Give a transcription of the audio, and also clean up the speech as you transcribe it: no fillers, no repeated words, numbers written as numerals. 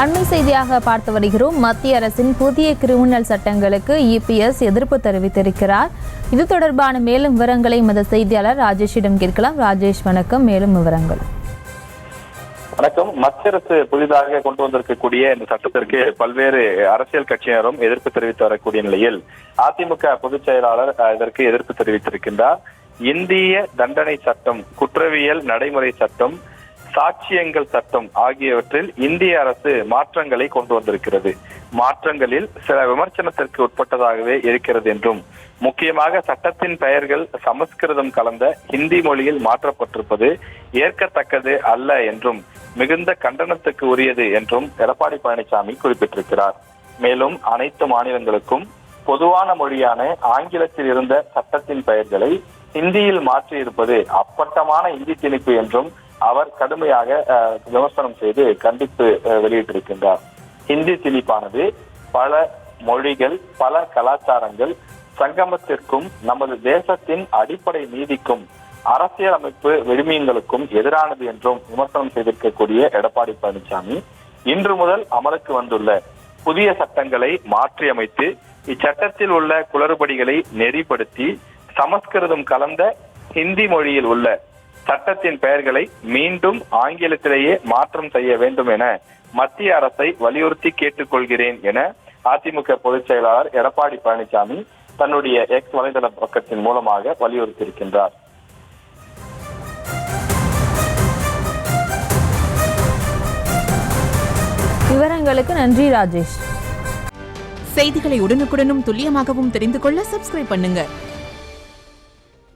அண்மை செய்தியாக பார்த்து வருகிறோம். மத்திய அரசின் புதிய கிரிமினல் சட்டங்களுக்கு EPS எதிர்ப்பு தெரிவித்திருக்கிறார். இது தொடர்பான மேலும் விவரங்களை எமது செய்தியாளர் ராஜேஷிடம் கேட்கலாம். ராஜேஷ், வணக்கம். மேலும் விவரங்கள். வணக்கம். மத்திய அரசு புதிதாக கொண்டு வந்திருக்கக்கூடிய இந்த சட்டத்திற்கு பல்வேறு அரசியல் கட்சியினரும் எதிர்ப்பு தெரிவித்து வரக்கூடிய நிலையில் அதிமுக பொதுச் செயலாளர் இதற்கு எதிர்ப்பு தெரிவித்திருக்கின்றார். இந்திய தண்டனை சட்டம், குற்றவியல் நடைமுறை சட்டம், சாட்சியங்கள் சட்டம் ஆகியவற்றில் இந்திய அரசு மாற்றங்களை கொண்டு வந்திருக்கிறது. மாற்றங்களில் சில விமர்சனத்திற்கு உட்பட்டதாகவே இருக்கிறது என்றும், முக்கியமாக சட்டத்தின் பெயர்கள் சமஸ்கிருதம் கலந்த ஹிந்தி மொழியில் மாற்றப்பட்டிருப்பது ஏற்கத்தக்கது அல்ல என்றும் மிகுந்த கண்டனத்துக்கு உரியது என்றும் எடப்பாடி பழனிசாமி குறிப்பிட்டிருக்கிறார். மேலும் அனைத்து மாநிலங்களுக்கும் பொதுவான மொழியான ஆங்கிலத்தில் இருந்த சட்டத்தின் பெயர்களை ஹிந்தியில் மாற்றி இருப்பது அப்பட்டமான இந்தி திணிப்பு என்றும் அவர் கடுமையாக விமர்சனம் செய்து கண்டித்து வெளியிட்டிருக்கின்றார். ஹிந்தி திணிப்பானது பல மொழிகள், பல கலாச்சாரங்கள் சங்கமத்திற்கும் நமது தேசத்தின் அடிப்படை நீதிக்கும் அரசியலமைப்பு விழுமியங்களுக்கும் எதிரானது என்றும் விமர்சனம் செய்திருக்கக்கூடிய எடப்பாடி பழனிசாமி இன்று முதல் அமலுக்கு வந்துள்ள புதிய சட்டங்களை மாற்றியமைத்து இச்சட்டத்தில் உள்ள குளறுபடிகளை நெறிப்படுத்தி சமஸ்கிருதம் கலந்த ஹிந்தி மொழியில் உள்ள சட்டத்தின் பெயர்களை மீண்டும் ஆங்கிலத்திலேயே மாற்றம் செய்ய வேண்டும் என மத்திய அரசை வலியுறுத்தி கேட்டுக்கொள்கிறேன் என அதிமுக பொதுச் செயலாளர் எடப்பாடி பழனிசாமி தன்னுடைய எக்ஸ் வலைதள பக்கத்தின் மூலமாக வலியுறுத்தியிருக்கின்றார். விவரங்களுக்கு நன்றி ராஜேஷ். செய்திகளை உடனுக்குடனும் துல்லியமாகவும் தெரிந்து கொள்ள சப்ஸ்கிரைப் பண்ணுங்க.